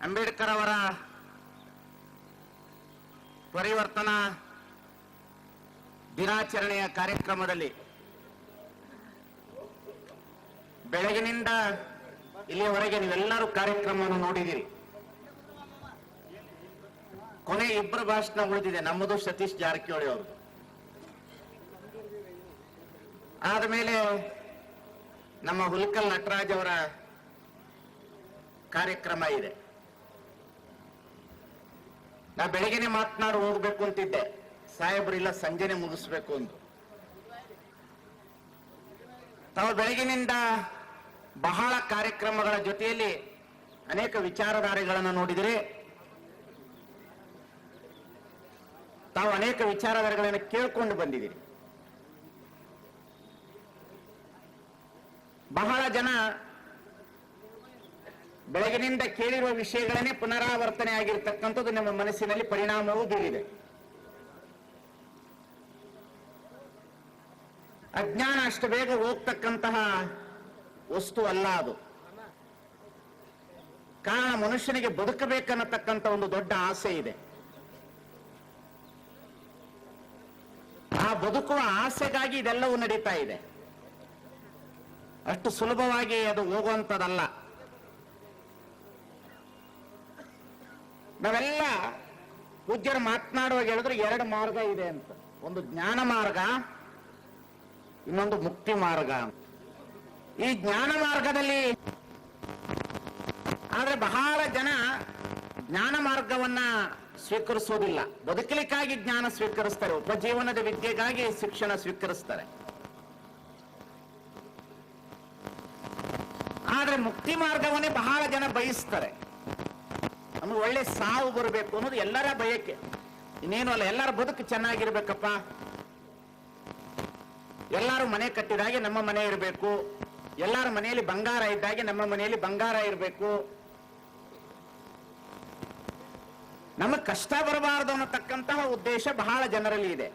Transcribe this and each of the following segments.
ಅಂಬೇಡ್ಕರ್ ಅವರ ಪರಿವರ್ತನಾ ದಿನಾಚರಣೆಯ ಕಾರ್ಯಕ್ರಮದಲ್ಲಿ ಬೆಳಗಿನಿಂದ ಇಲ್ಲಿಯವರೆಗೆ ನೀವೆಲ್ಲರೂ ಕಾರ್ಯಕ್ರಮವನ್ನು ನೋಡಿದಿರಿ. ಕೊನೆ ಇಬ್ಬರು ಭಾಷಣ ಉಳಿದಿದೆ, ನಮ್ಮದು ಸತೀಶ್ ಜಾರಕಿಹೊಳಿ ಅವರು. ಆದಮೇಲೆ ನಮ್ಮ ಹುಲ್ಕಲ್ ನಟರಾಜ್ ಅವರ ಕಾರ್ಯಕ್ರಮ ಇದೆ. ನಾ ಬೆಳಗ್ಗೆನೆ ಮಾತನಾಡಿ ಹೋಗ್ಬೇಕು ಅಂತಿದ್ದೆ, ಸಾಹೇಬರಿಲ್ಲ ಸಂಜೆನೆ ಮುಗಿಸ್ಬೇಕು ಅಂತ. ತಾವು ಬೆಳಗಿನಿಂದ ಬಹಳ ಕಾರ್ಯಕ್ರಮಗಳ ಜೊತೆಯಲ್ಲಿ ಅನೇಕ ವಿಚಾರಧಾರೆಗಳನ್ನು ನೋಡಿದರೆ, ತಾವು ಅನೇಕ ವಿಚಾರಧಾರೆಗಳನ್ನು ಕೇಳಿಕೊಂಡು ಬಂದಿದ್ದೀರಿ. ಬಹಳ ಜನ ಬೆಳಗಿನಿಂದ ಕೇಳಿರುವ ವಿಷಯಗಳನ್ನೇ ಪುನರಾವರ್ತನೆ ಆಗಿರ್ತಕ್ಕಂಥದ್ದು ನಮ್ಮ ಮನಸ್ಸಿನಲ್ಲಿ ಪರಿಣಾಮವೂ ಬೀರಿದೆ. ಅಜ್ಞಾನ ಅಷ್ಟು ಬೇಗ ಹೋಗ್ತಕ್ಕಂತಹ ವಸ್ತು ಅಲ್ಲ ಅದು. ಕಾರಣ ಮನುಷ್ಯನಿಗೆ ಬದುಕಬೇಕನ್ನತಕ್ಕಂಥ ಒಂದು ದೊಡ್ಡ ಆಸೆ ಇದೆ. ಆ ಬದುಕುವ ಆಸೆಗಾಗಿ ಇದೆಲ್ಲವೂ ನಡೀತಾ ಇದೆ. ಅಷ್ಟು ಸುಲಭವಾಗಿ ಅದು ಹೋಗುವಂಥದ್ದಲ್ಲ. ನಾವೆಲ್ಲ ಪೂಜ್ಯರು ಮಾತನಾಡುವಾಗ ಹೇಳಿದ್ರು ಎರಡು ಮಾರ್ಗ ಇದೆ ಅಂತ, ಒಂದು ಜ್ಞಾನ ಮಾರ್ಗ, ಇನ್ನೊಂದು ಮುಕ್ತಿ ಮಾರ್ಗ. ಈ ಜ್ಞಾನ ಮಾರ್ಗದಲ್ಲಿ ಆದ್ರೆ ಬಹಳ ಜನ ಜ್ಞಾನ ಮಾರ್ಗವನ್ನ ಸ್ವೀಕರಿಸೋದಿಲ್ಲ. ಬದುಕಲಿಕ್ಕಾಗಿ ಜ್ಞಾನ ಸ್ವೀಕರಿಸ್ತಾರೆ, ಉಪಜೀವನದ ವಿದ್ಯೆಗಾಗಿ ಶಿಕ್ಷಣ ಸ್ವೀಕರಿಸ್ತಾರೆ. ಆದ್ರೆ ಮುಕ್ತಿ ಮಾರ್ಗವನ್ನೇ ಬಹಳ ಜನ ಬಯಸ್ತಾರೆ. ನಮ್ಗೆ ಒಳ್ಳೆ ಸಾವು ಬರಬೇಕು ಅನ್ನೋದು ಎಲ್ಲರ ಬಯಕೆ, ಇನ್ನೇನು ಅಲ್ಲ. ಎಲ್ಲರ ಬದುಕು ಚೆನ್ನಾಗಿರ್ಬೇಕಪ್ಪ, ಎಲ್ಲರೂ ಮನೆ ಕಟ್ಟಿದಾಗೆ ನಮ್ಮ ಮನೆ ಇರಬೇಕು, ಎಲ್ಲರ ಮನೆಯಲ್ಲಿ ಬಂಗಾರ ಇದ್ದಾಗೆ ನಮ್ಮ ಮನೆಯಲ್ಲಿ ಬಂಗಾರ ಇರಬೇಕು, ನಮಗೆ ಕಷ್ಟ ಬರಬಾರದು ಅನ್ನತಕ್ಕಂತಹ ಉದ್ದೇಶ ಬಹಳ ಜನರಲ್ಲಿ ಇದೆ.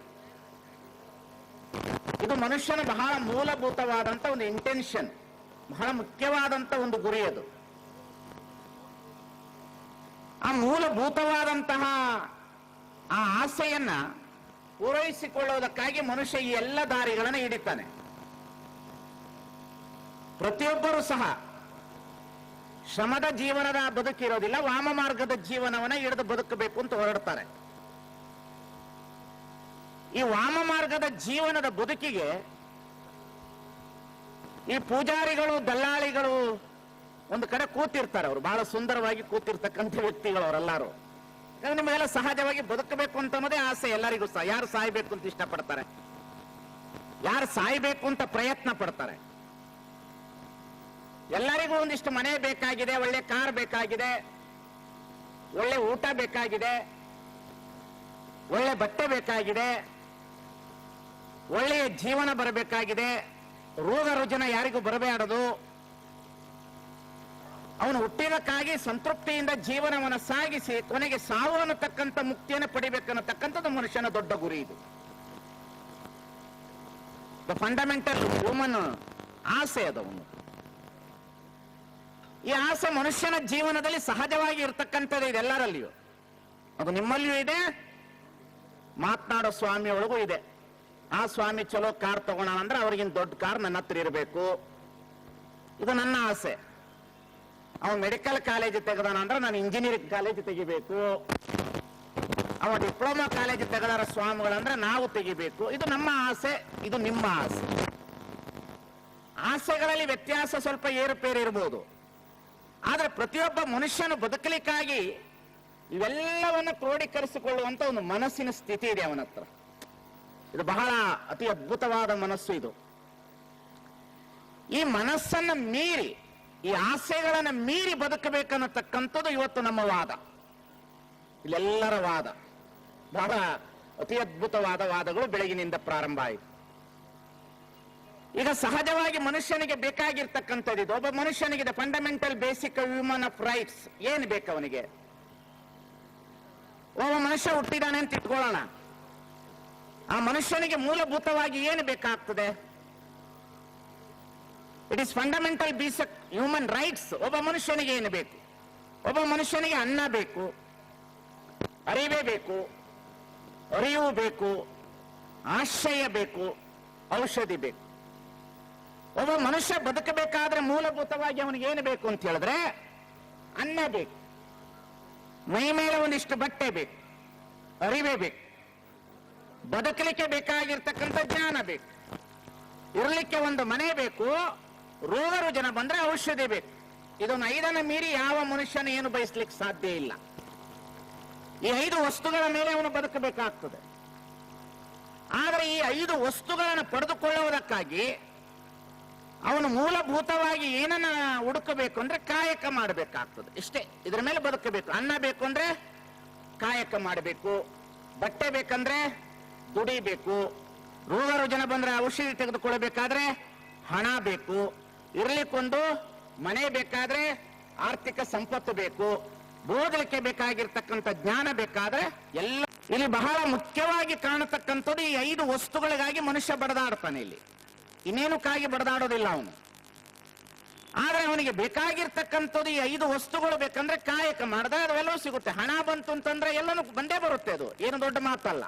ಇದು ಮನುಷ್ಯನ ಬಹಳ ಮೂಲಭೂತವಾದಂತ ಒಂದು ಇಂಟೆನ್ಷನ್, ಬಹಳ ಮುಖ್ಯವಾದಂತ ಒಂದು ಗುರಿ ಅದು. ಆ ಮೂಲಭೂತವಾದಂತಹ ಆ ಆಸೆಯನ್ನ ಪೂರೈಸಿಕೊಳ್ಳುವುದಕ್ಕಾಗಿ ಮನುಷ್ಯ ಈ ಎಲ್ಲ ದಾರಿಗಳನ್ನು ಹಿಡಿತಾನೆ. ಪ್ರತಿಯೊಬ್ಬರೂ ಸಹ ಶ್ರಮದ ಜೀವನದ ಬದುಕಿರೋದಿಲ್ಲ, ವಾಮ ಮಾರ್ಗದ ಜೀವನವನ್ನ ಹಿಡಿದು ಬದುಕಬೇಕು ಅಂತ ಹೊರಡ್ತಾರೆ. ಈ ವಾಮ ಮಾರ್ಗದ ಜೀವನದ ಬದುಕಿಗೆ ಈ ಪೂಜಾರಿಗಳು, ದಲ್ಲಾಳಿಗಳು ಒಂದು ಕಡೆ ಕೂತಿರ್ತಾರೆ. ಅವರು ಬಹಳ ಸುಂದರವಾಗಿ ಕೂತಿರ್ತಕ್ಕಂಥ ವ್ಯಕ್ತಿಗಳು ಅವರೆಲ್ಲರೂ. ನಿಮಗೆಲ್ಲ ಸಹಜವಾಗಿ ಬದುಕಬೇಕು ಅಂತ ಅನ್ನೋದೇ ಆಸೆ ಎಲ್ಲರಿಗೂ ಸಹ. ಯಾರು ಸಾಯ್ಬೇಕು ಅಂತ ಇಷ್ಟಪಡ್ತಾರೆ, ಯಾರು ಸಾಯ್ಬೇಕು ಅಂತ ಪ್ರಯತ್ನ ಪಡ್ತಾರೆ. ಎಲ್ಲರಿಗೂ ಒಂದಿಷ್ಟು ಮನೆ ಬೇಕಾಗಿದೆ, ಒಳ್ಳೆ ಕಾರ್ ಬೇಕಾಗಿದೆ, ಒಳ್ಳೆ ಊಟ ಬೇಕಾಗಿದೆ, ಒಳ್ಳೆ ಬಟ್ಟೆ ಬೇಕಾಗಿದೆ, ಒಳ್ಳೆಯ ಜೀವನ ಬರಬೇಕಾಗಿದೆ. ರೋಗ ರುಜಿನ ಯಾರಿಗೂ ಬರಬೇಡದು. ಅವನು ಹುಟ್ಟಿದಕ್ಕಾಗಿ ಸಂತೃಪ್ತಿಯಿಂದ ಜೀವನವನ್ನು ಸಾಗಿಸಿ ಕೊನೆಗೆ ಸಾವು ಅನ್ನತಕ್ಕಂಥ ಮುಕ್ತಿಯನ್ನು ಪಡಿಬೇಕನ್ನತಕ್ಕಂಥದ್ದು ಮನುಷ್ಯನ ದೊಡ್ಡ ಗುರಿ. ಇದು ದ ಫಂಡಮೆಂಟಲ್ ಹ್ಯೂಮನ್ ಆಸೆ ಅದವನು. ಈ ಆಸೆ ಮನುಷ್ಯನ ಜೀವನದಲ್ಲಿ ಸಹಜವಾಗಿ ಇರ್ತಕ್ಕಂಥದ್ದು ಇದೆ ಎಲ್ಲರಲ್ಲಿಯೂ. ಅದು ನಿಮ್ಮಲ್ಲಿಯೂ ಇದೆ, ಮಾತನಾಡೋ ಸ್ವಾಮಿಯೊಳಗೂ ಇದೆ. ಆ ಸ್ವಾಮಿ ಚಲೋ ಕಾರ್ ತಗೋಣ ಅಂದ್ರೆ ಅವ್ರಿಗಿನ್ ದೊಡ್ಡ ಕಾರ್ ನನ್ನ ಹತ್ರ ಇರಬೇಕು, ಇದು ನನ್ನ ಆಸೆ. ಅವನು ಮೆಡಿಕಲ್ ಕಾಲೇಜ್ ತೆಗೆದಾನ ಅಂದ್ರೆ ನಾನು ಇಂಜಿನಿಯರಿಂಗ್ ಕಾಲೇಜ್ ತೆಗಿಬೇಕು. ಅವ ಡಿಪ್ಲೊಮಾ ಕಾಲೇಜ್ ತೆಗೆದಾರ ಸ್ವಾಮಿಗಳಂದ್ರೆ ನಾವು ತೆಗಿಬೇಕು. ಇದು ನಮ್ಮ ಆಸೆ, ಇದು ನಿಮ್ಮ ಆಸೆ. ಆಸೆಗಳಲ್ಲಿ ವ್ಯತ್ಯಾಸ ಸ್ವಲ್ಪ ಏರುಪೇರು ಇರಬಹುದು. ಆದ್ರೆ ಪ್ರತಿಯೊಬ್ಬ ಮನುಷ್ಯನು ಬದುಕಲಿಕ್ಕಾಗಿ ಇವೆಲ್ಲವನ್ನು ಕ್ರೋಢೀಕರಿಸಿಕೊಳ್ಳುವಂತ ಒಂದು ಮನಸ್ಸಿನ ಸ್ಥಿತಿ ಇದೆ ಅವನ ಹತ್ರ. ಇದು ಬಹಳ ಅತಿ ಅದ್ಭುತವಾದ ಮನಸ್ಸು ಇದು. ಈ ಮನಸ್ಸನ್ನ ಮೀರಿ, ಈ ಆಸೆಗಳನ್ನು ಮೀರಿ ಬದುಕಬೇಕನ್ನತಕ್ಕಂಥದ್ದು ಇವತ್ತು ನಮ್ಮ ವಾದ, ಇಲ್ಲೆಲ್ಲರ ವಾದ. ಬಹಳ ಅತಿ ಅದ್ಭುತವಾದ ವಾದಗಳು ಬೆಳಗಿನಿಂದ ಪ್ರಾರಂಭ ಆಯಿತು. ಈಗ ಸಹಜವಾಗಿ ಮನುಷ್ಯನಿಗೆ ಬೇಕಾಗಿರ್ತಕ್ಕಂಥದ್ದು ಇದು. ಒಬ್ಬ ಮನುಷ್ಯನಿಗೆ fundamental basic human of rights ಏನು ಬೇಕು ಅವನಿಗೆ? ಒಬ್ಬ ಮನುಷ್ಯ ಹುಟ್ಟಿದಾನೆ ಅಂತ ಇಟ್ಕೊಳ್ಳೋಣ. ಆ ಮನುಷ್ಯನಿಗೆ ಮೂಲಭೂತವಾಗಿ ಏನು ಬೇಕಾಗ್ತದೆ? It is fundamental basic human rights. ಒಬ್ಬ ಮನುಷ್ಯನಿಗೆ ಏನು ಬೇಕು? ಒಬ್ಬ ಮನುಷ್ಯನಿಗೆ ಅನ್ನ ಬೇಕು, ಅರಿವೇ ಬೇಕು, ಅರಿವು ಬೇಕು, ಆಶ್ರಯ ಬೇಕು, ಔಷಧಿ ಬೇಕು. ಒಬ್ಬ ಮನುಷ್ಯ ಬದುಕಬೇಕಾದ್ರೆ ಮೂಲಭೂತವಾಗಿ ಅವನಿಗೆ ಏನು ಬೇಕು ಅಂತ ಹೇಳಿದ್ರೆ ಅನ್ನ ಬೇಕು, ಮೈ ಮೇಲೆ ಒಂದಿಷ್ಟು ಬಟ್ಟೆ ಬೇಕು, ಅರಿವೇ ಬೇಕು, ಬದುಕಲಿಕ್ಕೆ ಬೇಕಾಗಿರ್ತಕ್ಕಂಥ ಜ್ಞಾನ ಬೇಕು, ಇರಲಿಕ್ಕೆ ಒಂದು ಮನೆ ಬೇಕು, ರೋಗ ರುಜಿನ ಬಂದ್ರೆ ಔಷಧಿ ಬೇಕು. ಇದನ್ನು 5 ಮೀರಿ ಯಾವ ಮನುಷ್ಯನ ಏನು ಬಯಸ್ಲಿಕ್ಕೆ ಸಾಧ್ಯ ಇಲ್ಲ. ಈ 5 ವಸ್ತುಗಳ ಮೇಲೆ ಅವನು ಬದುಕಬೇಕಾಗ್ತದೆ. ಆದರೆ ಈ 5 ವಸ್ತುಗಳನ್ನು ಪಡೆದುಕೊಳ್ಳುವುದಕ್ಕಾಗಿ ಅವನು ಮೂಲಭೂತವಾಗಿ ಏನನ್ನ ಹುಡುಕಬೇಕು ಅಂದ್ರೆ ಕಾಯಕ ಮಾಡಬೇಕಾಗ್ತದೆ. ಇಷ್ಟೇ, ಇದರ ಮೇಲೆ ಬದುಕಬೇಕು. ಅನ್ನ ಬೇಕು ಅಂದ್ರೆ ಕಾಯಕ ಮಾಡಬೇಕು, ಬಟ್ಟೆ ಬೇಕಂದ್ರೆ ದುಡಿಬೇಕು, ರೋಗ ರುಜಿನ ಬಂದ್ರೆ ಔಷಧಿ ತೆಗೆದುಕೊಳ್ಳಬೇಕಾದ್ರೆ ಹಣ ಬೇಕು, ಇರ್ಲಿಕ್ಕೊಂದು ಮನೆ ಬೇಕಾದ್ರೆ ಆರ್ಥಿಕ ಸಂಪತ್ತು ಬೇಕು, ಓದಲಿಕ್ಕೆ ಬೇಕಾಗಿರ್ತಕ್ಕಂಥ ಜ್ಞಾನ ಬೇಕಾದ್ರೆ ಎಲ್ಲ. ಇಲ್ಲಿ ಬಹಳ ಮುಖ್ಯವಾಗಿ ಕಾಣತಕ್ಕಂಥದ್ದು ಈ 5 ವಸ್ತುಗಳಿಗಾಗಿ ಮನುಷ್ಯ ಬಡದಾಡ್ತಾನೆ. ಇಲ್ಲಿ ಇನ್ನೇನಕ್ಕಾಗಿ ಬಡದಾಡೋದಿಲ್ಲ ಅವನು. ಆದ್ರೆ ಅವನಿಗೆ ಬೇಕಾಗಿರ್ತಕ್ಕಂಥದ್ದು ಈ 5 ವಸ್ತುಗಳು ಬೇಕಂದ್ರೆ ಕಾಯಕ ಮಾಡಿದ್ರೆ ಅದೆಲ್ಲವೂ ಸಿಗುತ್ತೆ. ಹಣ ಬಂತು ಅಂತಂದ್ರೆ ಎಲ್ಲನೂ ಬಂದೇ ಬರುತ್ತೆ, ಅದು ಏನು ದೊಡ್ಡ ಮಾತಲ್ಲ.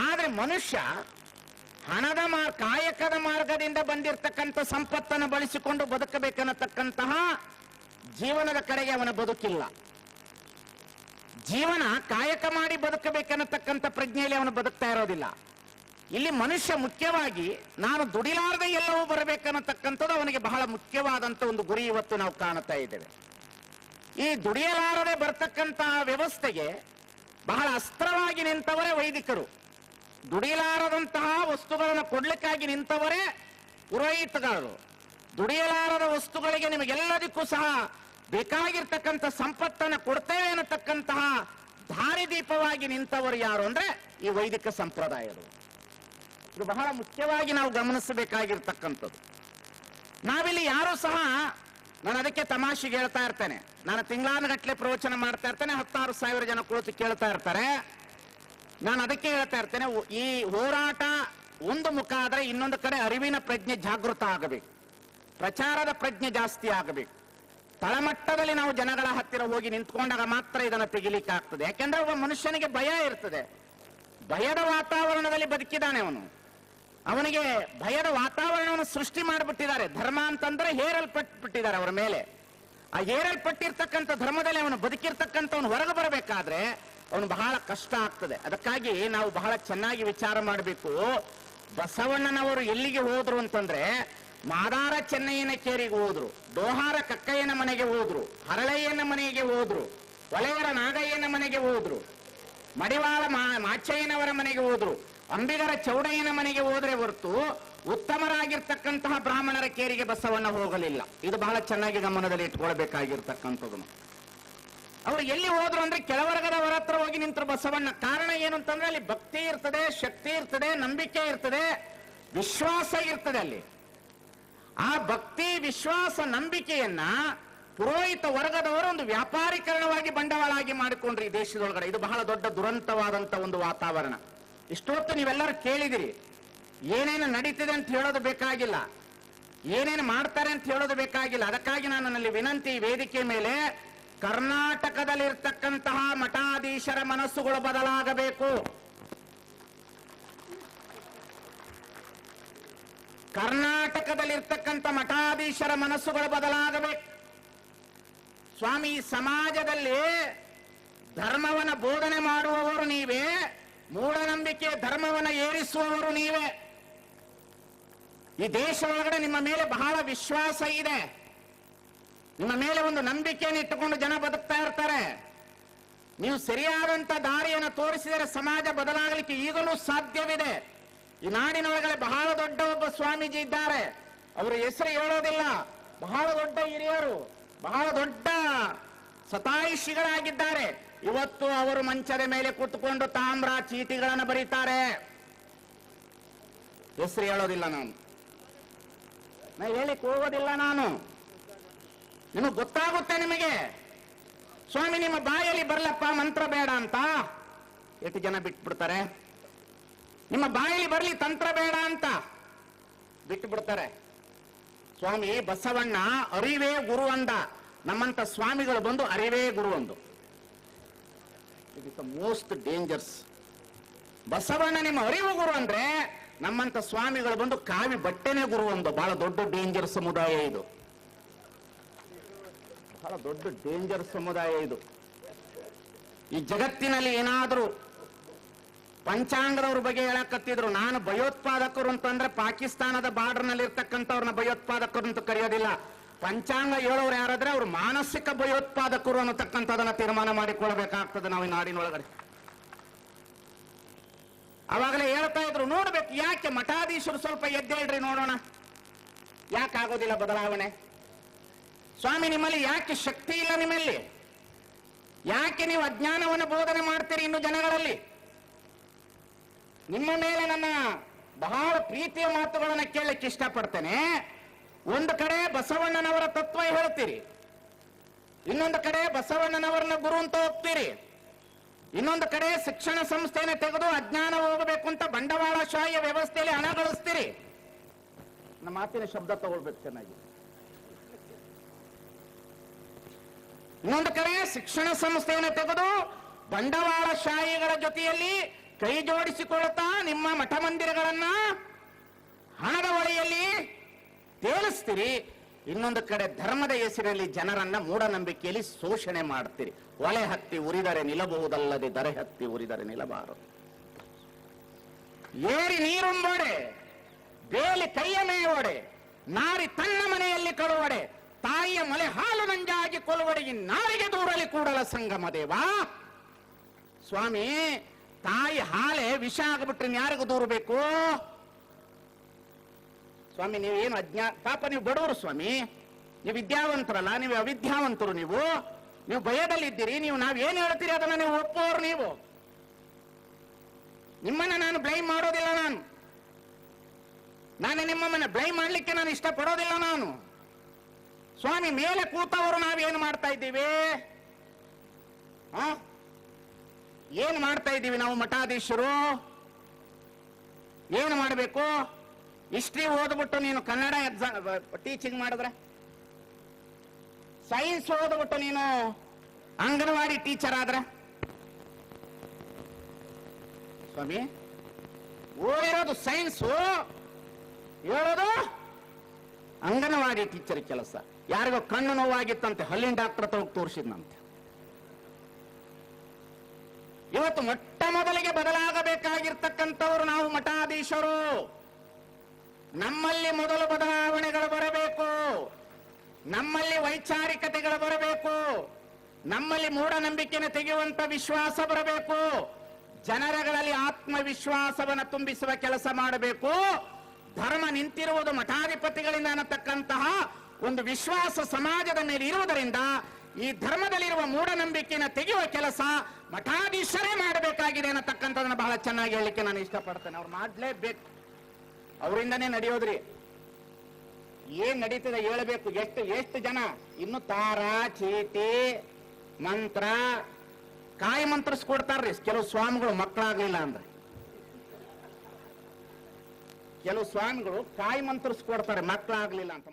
ಆದ್ರೆ ಮನುಷ್ಯ ಹಣದ ಕಾಯಕದ ಮಾರ್ಗದಿಂದ ಬಂದಿರತಕ್ಕಂಥ ಸಂಪತ್ತನ್ನು ಬಳಸಿಕೊಂಡು ಬದುಕಬೇಕನ್ನತಕ್ಕಂತಹ ಜೀವನದ ಕಡೆಗೆ ಅವನ ಬದುಕಿಲ್ಲ. ಜೀವನ ಕಾಯಕ ಮಾಡಿ ಬದುಕಬೇಕನ್ನತಕ್ಕಂಥ ಪ್ರಜ್ಞೆಯಲ್ಲಿ ಅವನು ಬದುಕ್ತಾ ಇರೋದಿಲ್ಲ. ಇಲ್ಲಿ ಮನುಷ್ಯ ಮುಖ್ಯವಾಗಿ ನಾನು ದುಡಿಲಾರದೆ ಎಲ್ಲವೂ ಬರಬೇಕನ್ನತಕ್ಕಂಥದ್ದು ಅವನಿಗೆ ಬಹಳ ಮುಖ್ಯವಾದಂತ ಒಂದು ಗುರಿ ಇವತ್ತು ನಾವು ಕಾಣುತ್ತಾ ಇದ್ದೇವೆ. ಈ ದುಡಿಯಲಾರದೆ ಬರ್ತಕ್ಕಂತಹ ವ್ಯವಸ್ಥೆಗೆ ಬಹಳ ಅಸ್ತ್ರವಾಗಿ ನಿಂತವರೇ ವೈದಿಕರು. ದುಡಿಯಲಾರದಂತಹ ವಸ್ತುಗಳನ್ನು ಕೊಡ್ಲಿಕ್ಕಾಗಿ ನಿಂತವರೇ ಪುರೋಹಿತಗಾರರು. ದುಡಿಯಲಾರದ ವಸ್ತುಗಳಿಗೆ ನಿಮಗೆಲ್ಲದಕ್ಕೂ ಸಹ ಬೇಕಾಗಿರ್ತಕ್ಕಂಥ ಸಂಪತ್ತನ್ನು ಕೊಡ್ತೇವೆ ಅನ್ನತಕ್ಕಂತಹ ದಾರಿದೀಪವಾಗಿ ನಿಂತವರು ಯಾರು ಅಂದ್ರೆ ಈ ವೈದಿಕ ಸಂಪ್ರದಾಯರು. ಇದು ಬಹಳ ಮುಖ್ಯವಾಗಿ ನಾವು ಗಮನಿಸಬೇಕಾಗಿರ್ತಕ್ಕಂಥದ್ದು. ನಾವಿಲ್ಲಿ ಯಾರು ಸಹ, ನಾನು ಅದಕ್ಕೆ ತಮಾಷೆಗೆ ಹೇಳ್ತಾ ಇರ್ತೇನೆ, ನಾನು ತಿಂಗಳಾನುಗಟ್ಟಲೆ ಪ್ರವಚನ ಮಾಡ್ತಾ ಇರ್ತೇನೆ, 16,000 ಜನ ಕುಳಿತು ಕೇಳ್ತಾ ಇರ್ತಾರೆ. ನಾನು ಅದಕ್ಕೆ ಹೇಳ್ತಾ ಇರ್ತೇನೆ, ಈ ಹೋರಾಟ ಒಂದು ಮುಖ ಆದ್ರೆ ಇನ್ನೊಂದು ಕಡೆ ಅರಿವಿನ ಪ್ರಜ್ಞೆ ಜಾಗೃತ ಆಗಬೇಕು, ಪ್ರಚಾರದ ಪ್ರಜ್ಞೆ ಜಾಸ್ತಿ ಆಗಬೇಕು. ತಳಮಟ್ಟದಲ್ಲಿ ನಾವು ಜನಗಳ ಹತ್ತಿರ ಹೋಗಿ ನಿಂತ್ಕೊಂಡಾಗ ಮಾತ್ರ ಇದನ್ನು ತೆಗಿಲಿಕ್ಕೆ ಆಗ್ತದೆ. ಯಾಕೆಂದ್ರೆ ಒಬ್ಬ ಮನುಷ್ಯನಿಗೆ ಭಯ ಇರ್ತದೆ. ಭಯದ ವಾತಾವರಣದಲ್ಲಿ ಬದುಕಿದ್ದಾನೆ ಅವನು. ಅವನಿಗೆ ಭಯದ ವಾತಾವರಣವನ್ನು ಸೃಷ್ಟಿ ಮಾಡಿಬಿಟ್ಟಿದ್ದಾರೆ. ಧರ್ಮ ಅಂತಂದ್ರೆ ಹೇರಲ್ಪಟ್ಟಿದ್ದಾರೆ ಅವರ ಮೇಲೆ. ಆ ಹೇರಲ್ಪಟ್ಟಿರ್ತಕ್ಕಂಥ ಧರ್ಮದಲ್ಲಿ ಅವನು ಬದುಕಿರ್ತಕ್ಕಂಥವನು ಹೊರಗೆ ಬರಬೇಕಾದ್ರೆ ಅವನು ಬಹಳ ಕಷ್ಟ ಆಗ್ತದೆ. ಅದಕ್ಕಾಗಿ ನಾವು ಬಹಳ ಚೆನ್ನಾಗಿ ವಿಚಾರ ಮಾಡಬೇಕು. ಬಸವಣ್ಣನವರು ಎಲ್ಲಿಗೆ ಹೋದ್ರು ಅಂತಂದ್ರೆ ಮಾದಾರ ಚೆನ್ನಯ್ಯನ ಕೇರಿಗೆ ಹೋದ್ರು, ಡೋಹಾರ ಕಕ್ಕಯ್ಯನ ಮನೆಗೆ ಹೋದ್ರು, ಹರಳಯ್ಯನ ಮನೆಗೆ ಹೋದ್ರು, ಒಲೆಯರ ನಾಗಯ್ಯನ ಮನೆಗೆ ಹೋದ್ರು, ಮಡಿವಾಳ ಮಾಚಯ್ಯನವರ ಮನೆಗೆ ಹೋದ್ರು, ಅಂಬಿಗರ ಚೌಡಯ್ಯನ ಮನೆಗೆ ಹೋದ್ರೆ ಹೊರತು ಉತ್ತಮರಾಗಿರ್ತಕ್ಕಂತಹ ಬ್ರಾಹ್ಮಣರ ಕೇರಿಗೆ ಬಸವಣ್ಣ ಹೋಗಲಿಲ್ಲ. ಇದು ಬಹಳ ಚೆನ್ನಾಗಿ ಗಮನದಲ್ಲಿ ಇಟ್ಕೊಳ್ಬೇಕಾಗಿರ್ತಕ್ಕಂಥದ್ದು. ಅವರು ಎಲ್ಲಿ ಹೋದ್ರು ಅಂದ್ರೆ ಕೆಳವರ್ಗದವರ ಹತ್ರ ಹೋಗಿ ನಿಂತರು ಬಸವಣ್ಣ. ಕಾರಣ ಏನು ಅಂತಂದ್ರೆ ಅಲ್ಲಿ ಭಕ್ತಿ ಇರ್ತದೆ, ಶಕ್ತಿ ಇರ್ತದೆ, ನಂಬಿಕೆ ಇರ್ತದೆ, ವಿಶ್ವಾಸ ಇರ್ತದೆ. ಅಲ್ಲಿ ಆ ಭಕ್ತಿ, ವಿಶ್ವಾಸ, ನಂಬಿಕೆಯನ್ನ ಪುರೋಹಿತ ವರ್ಗದವರು ಒಂದು ವ್ಯಾಪಾರೀಕರಣವಾಗಿ ಬಂಡವಾಳ ಆಗಿ ಮಾಡಿಕೊಂಡ್ರು ಈ ದೇಶದೊಳಗಡೆ. ಇದು ಬಹಳ ದೊಡ್ಡ ದುರಂತವಾದಂತ ಒಂದು ವಾತಾವರಣ. ಇಷ್ಟೊತ್ತು ನೀವೆಲ್ಲರೂ ಕೇಳಿದಿರಿ. ಏನೇನು ನಡೀತಿದೆ ಅಂತ ಹೇಳೋದು ಬೇಕಾಗಿಲ್ಲ, ಏನೇನು ಮಾಡ್ತಾರೆ ಅಂತ ಹೇಳೋದು ಬೇಕಾಗಿಲ್ಲ. ಅದಕ್ಕಾಗಿ ನಾನು ನನ್ನಲ್ಲಿ ವಿನಂತಿ, ವೇದಿಕೆ ಮೇಲೆ ಕರ್ನಾಟಕದಲ್ಲಿರ್ತಕ್ಕಂತಹ ಮಠಾಧೀಶರ ಮನಸ್ಸುಗಳು ಬದಲಾಗಬೇಕು. ಕರ್ನಾಟಕದಲ್ಲಿರ್ತಕ್ಕಂಥ ಮಠಾಧೀಶರ ಮನಸ್ಸುಗಳು ಬದಲಾಗಬೇಕು. ಸ್ವಾಮಿ, ಸಮಾಜದಲ್ಲಿ ಧರ್ಮವನ್ನ ಬೋಧನೆ ಮಾಡುವವರು ನೀವೇ, ಮೂಢನಂಬಿಕೆ ಧರ್ಮವನ್ನ ಏರಿಸುವವರು ನೀವೇ. ಈ ದೇಶ ಒಳಗಡೆ ನಿಮ್ಮ ಮೇಲೆ ಬಹಳ ವಿಶ್ವಾಸ ಇದೆ, ನಿಮ್ಮ ಮೇಲೆ ಒಂದು ನಂಬಿಕೆಯನ್ನು ಇಟ್ಟುಕೊಂಡು ಜನ ಬದುಕ್ತಾ ಇರ್ತಾರೆ. ನೀವು ಸರಿಯಾದಂತ ದಾರಿಯನ್ನು ತೋರಿಸಿದರೆ ಸಮಾಜ ಬದಲಾಗಲಿಕ್ಕೆ ಈಗಲೂ ಸಾಧ್ಯವಿದೆ. ಈ ನಾಡಿನೊಳಗಡೆ ಬಹಳ ದೊಡ್ಡ ಒಬ್ಬ ಸ್ವಾಮೀಜಿ ಇದ್ದಾರೆ, ಅವರ ಹೆಸರು ಹೇಳೋದಿಲ್ಲ. ಬಹಳ ದೊಡ್ಡ ಹಿರಿಯರು, ಬಹಳ ದೊಡ್ಡ ಸತಾಯಿಷಿಗಳಾಗಿದ್ದಾರೆ. ಇವತ್ತು ಅವರು ಮಂಚದ ಮೇಲೆ ಕೂತ್ಕೊಂಡು ತಾಮ್ರ ಚೀಟಿಗಳನ್ನು ಬರೀತಾರೆ. ಹೆಸರು ಹೇಳೋದಿಲ್ಲ, ನಾನು ಹೇಳಿಕ್ ಹೋಗೋದಿಲ್ಲ. ನಾನು ನಿಮಗೆ ಗೊತ್ತಾಗುತ್ತೆ. ನಿಮಗೆ ಸ್ವಾಮಿ ನಿಮ್ಮ ಬಾಯಲ್ಲಿ ಬರ್ಲಪ್ಪ ಮಂತ್ರ ಬೇಡ ಅಂತ ಎಷ್ಟು ಜನ ಬಿಟ್ಬಿಡ್ತಾರೆ. ನಿಮ್ಮ ಬಾಯಲ್ಲಿ ಬರ್ಲಿ ತಂತ್ರ ಬೇಡ ಅಂತ ಬಿಟ್ಟು ಬಿಡ್ತಾರೆ. ಸ್ವಾಮಿ ಬಸವಣ್ಣ ಅರಿವೇ ಗುರು ಅಂದ. ನಮ್ಮಂತ ಸ್ವಾಮಿಗಳು ಬಂದು ಅರಿವೇ ಗುರು ಒಂದು. It is the most dangers. Basavanna ನಿಮ್ಮ ಅರಿವು ಗುರು ಅಂದ್ರೆ ನಮ್ಮಂತ ಸ್ವಾಮಿಗಳು ಬಂದು ಕಾವಿ ಬಟ್ಟೆನೇ ಗುರು ಒಂದು. ಬಹಳ ದೊಡ್ಡ ಡೇಂಜರ್ ಸಮುದಾಯ ಇದು, ಬಹಳ ದೊಡ್ಡ ಡೇಂಜರ್ ಸಮುದಾಯ ಇದು. ಈ ಜಗತ್ತಿನಲ್ಲಿ ಏನಾದರೂ ಪಂಚಾಂಗದವ್ರ ಬಗ್ಗೆ ಹೇಳಕತ್ತಿದ್ರು. ನಾನು ಭಯೋತ್ಪಾದಕರು ಅಂತಂದ್ರೆ ಪಾಕಿಸ್ತಾನದ ಬಾರ್ಡರ್ ನಲ್ಲಿ ಇರ್ತಕ್ಕಂಥವ್ರನ್ನ ಭಯೋತ್ಪಾದಕರು ಅಂತ ಕರೆಯೋದಿಲ್ಲ. ಪಂಚಾಂಗ ಹೇಳೋರು ಯಾರಾದ್ರೆ ಅವ್ರು ಮಾನಸಿಕ ಭಯೋತ್ಪಾದಕರು ಅನ್ನತಕ್ಕಂಥದನ್ನ ತೀರ್ಮಾನ ಮಾಡಿಕೊಳ್ಬೇಕಾಗ್ತದೆ ನಾವು ಈ ನಾಡಿನೊಳಗಡೆ. ಅವಾಗಲೇ ಹೇಳ್ತಾ ಇದ್ರು, ನೋಡ್ಬೇಕು ಯಾಕೆ ಮಠಾಧೀಶರು ಸ್ವಲ್ಪ ಎದ್ದೇಳ್ರಿ ನೋಡೋಣ, ಯಾಕೆ ಆಗೋದಿಲ್ಲ ಬದಲಾವಣೆ? ಸ್ವಾಮಿ ನಿಮ್ಮಲ್ಲಿ ಯಾಕೆ ಶಕ್ತಿ ಇಲ್ಲ? ನಿಮ್ಮಲ್ಲಿ ಯಾಕೆ ನೀವು ಅಜ್ಞಾನವನ್ನು ಬೋಧನೆ ಮಾಡ್ತೀರಿ ಇನ್ನು ಜನಗಳಲ್ಲಿ? ನಿಮ್ಮ ಮೇಲೆ ನನ್ನ ಬಹಳ ಪ್ರೀತಿಯ ಮಾತುಗಳನ್ನು ಕೇಳಲಿಕ್ಕೆ ಇಷ್ಟಪಡ್ತೇನೆ. ಒಂದು ಕಡೆ ಬಸವಣ್ಣನವರ ತತ್ವ ಹೇಳ್ತೀರಿ, ಇನ್ನೊಂದು ಕಡೆ ಬಸವಣ್ಣನವರನ್ನ ಗುರು ಅಂತ ಹೋಗ್ತೀರಿ, ಇನ್ನೊಂದು ಕಡೆ ಶಿಕ್ಷಣ ಸಂಸ್ಥೆಯನ್ನು ತೆಗೆದು ಅಜ್ಞಾನ ಹೋಗಬೇಕು ಅಂತ ಬಂಡವಾಳಶಾಹಿಯ ವ್ಯವಸ್ಥೆಯಲ್ಲಿ ಹಣ ಗಳಿಸ್ತೀರಿ. ನಮ್ಮ ಮಾತಿನ ಶಬ್ದ ತಗೊಳ್ಬೇಕು ಚೆನ್ನಾಗಿ. ಇನ್ನೊಂದು ಕಡೆ ಶಿಕ್ಷಣ ಸಂಸ್ಥೆಯನ್ನು ತೆಗೆದು ಬಂಡವಾಳಶಾಹಿಗಳ ಜೊತೆಯಲ್ಲಿ ಕೈ ಜೋಡಿಸಿಕೊಳ್ಳುತ್ತಾ ನಿಮ್ಮ ಮಠ ಮಂದಿರಗಳನ್ನ ಹಣದ ಹೊಳೆಯಲ್ಲಿ ತೇಲಿಸ್ತೀರಿ. ಇನ್ನೊಂದು ಕಡೆ ಧರ್ಮದ ಹೆಸರಲ್ಲಿ ಜನರನ್ನ ಮೂಢನಂಬಿಕೆಯಲ್ಲಿ ಶೋಷಣೆ ಮಾಡ್ತೀರಿ. ಒಲೆ ಹತ್ತಿ ಉರಿದರೆ ನಿಲ್ಲಬಹುದಲ್ಲದೆ ದರೆ ಹತ್ತಿ ಉರಿದರೆ ನಿಲ್ಲಬಾರದು. ಏರಿ ನೀರುಂಬೊಡೆ, ಬೇಲಿ ಕೈಯ ಮೇಯೊಡೆ, ನಾರಿ ತನ್ನ ಮನೆಯಲ್ಲಿ ಕಳುವಡೆ, ತಾಯಿಯ ಮಲೆ ಹಾಲು ನಂಜಾಗಿ ಕೊಲುವಡೆಗೆ ನಾರಿಗೆ ದೂರಲಿ ಕೂಡಲ ಸಂಗಮ ದೇವ. ಸ್ವಾಮಿ, ತಾಯಿ ಹಾಲೆ ವಿಷ ಆಗ್ಬಿಟ್ರೆ ಯಾರಿಗೂ ದೂರಬೇಕು? ಸ್ವಾಮಿ ನೀವೇನು ಪಾಪ ನೀವು ಬಡವರು ಸ್ವಾಮಿ, ನೀವು ವಿದ್ಯಾವಂತರಲ್ಲ, ನೀವು ಅವಿದ್ಯಾವಂತರು. ನೀವು ಭಯದಲ್ಲಿದ್ದೀರಿ. ನಾವೇನು ಹೇಳ್ತೀರಿ ಅದನ್ನ ನೀವು ಒಪ್ಪೋರು. ನಿಮ್ಮನ್ನ ನಾನು ಬ್ಲೈಮ್ ಮಾಡೋದಿಲ್ಲ. ನಾನು ನಿಮ್ಮನ್ನ ಬ್ಲೈಮ್ ಮಾಡ್ಲಿಕ್ಕೆ ನಾನು ಇಷ್ಟಪಡೋದಿಲ್ಲ. ನಾನು ಸ್ವಾಮಿ ಮೇಲೆ ಕೂತವರು ನಾವೇನು ಮಾಡ್ತಾ ಇದ್ದೀವಿ? ಏನು ಮಾಡ್ತಾ ಇದ್ದೀವಿ ನಾವು ಮಠಾಧೀಶರು? ಏನು ಮಾಡಬೇಕು? ಹಿಸ್ಟ್ರಿ ಓದ್ಬಿಟ್ಟು ನೀನು ಕನ್ನಡ ಎಕ್ಸಾಮ್ ಟೀಚಿಂಗ್ ಮಾಡಿದ್ರೆ, ಸೈನ್ಸ್ ಓದ್ಬಿಟ್ಟು ನೀನು ಅಂಗನವಾಡಿ ಟೀಚರ್ ಆದ್ರೆ, ಸ್ವಾಮಿ ಓದಿರೋದು ಸೈನ್ಸು, ಹೇಳೋದು ಅಂಗನವಾಡಿ ಟೀಚರ್ ಕೆಲಸ. ಯಾರಿಗೋ ಕಣ್ಣು ನೋವಾಗಿತ್ತಂತೆ, ಹಲ್ಲಿನ ಡಾಕ್ಟರ್ ಹೋಗಿ ತೋರಿಸಿದ್ನಂತೆ. ಇವತ್ತು ಮೊಟ್ಟ ಮೊದಲಿಗೆ ಬದಲಾಗಬೇಕಾಗಿರ್ತಕ್ಕಂಥವ್ರು ನಾವು ಮಠಾಧೀಶರು. ನಮ್ಮಲ್ಲಿ ಮೊದಲು ಬದಲಾವಣೆಗಳು ಬರಬೇಕು, ನಮ್ಮಲ್ಲಿ ವೈಚಾರಿಕತೆಗಳು ಬರಬೇಕು, ನಮ್ಮಲ್ಲಿ ಮೂಢನಂಬಿಕೆಯನ್ನು ತೆಗೆಯುವಂತ ವಿಶ್ವಾಸ ಬರಬೇಕು, ಜನರಗಳಲ್ಲಿ ಆತ್ಮವಿಶ್ವಾಸವನ್ನು ತುಂಬಿಸುವ ಕೆಲಸ ಮಾಡಬೇಕು. ಧರ್ಮ ನಿಂತಿರುವುದು ಮಠಾಧಿಪತಿಗಳಿಂದ ಅನ್ನತಕ್ಕಂತಹ ಒಂದು ವಿಶ್ವಾಸ ಸಮಾಜದ ಮೇಲೆ ಇರುವುದರಿಂದ ಈ ಧರ್ಮದಲ್ಲಿರುವ ಮೂಢನಂಬಿಕೆಯನ್ನು ತೆಗೆಯುವ ಕೆಲಸ ಮಠಾಧೀಶರೇ ಮಾಡಬೇಕಾಗಿದೆ ಅನ್ನತಕ್ಕಂಥದನ್ನ ಬಹಳ ಚೆನ್ನಾಗಿ ಹೇಳಲಿಕ್ಕೆ ನಾನು ಇಷ್ಟಪಡ್ತೇನೆ. ಅವ್ರು ಮಾಡ್ಲೇಬೇಕು, ಅವರಿಂದನೇ ನಡೆಯೋದ್ರಿ. ಏನ್ ನಡೀತದೆ ಹೇಳಬೇಕು. ಎಷ್ಟು ಜನ ಇನ್ನು ತಾರ ಚೀಟಿ ಮಂತ್ರ ಕಾಯಿ ಮಂತ್ರಿಸ್ಕೊಡ್ತಾರ್ರಿ ಕೆಲವು ಸ್ವಾಮಿಗಳು. ಮಕ್ಕಳಾಗ್ಲಿಲ್ಲ ಅಂದ್ರೆ ಕೆಲವು ಸ್ವಾಮಿಗಳು ಕಾಯಿ ಮಂತ್ರಿಸ್ಕೊಡ್ತಾರೆ ಮಕ್ಕಳಾಗ್ಲಿಲ್ಲ ಅಂತ.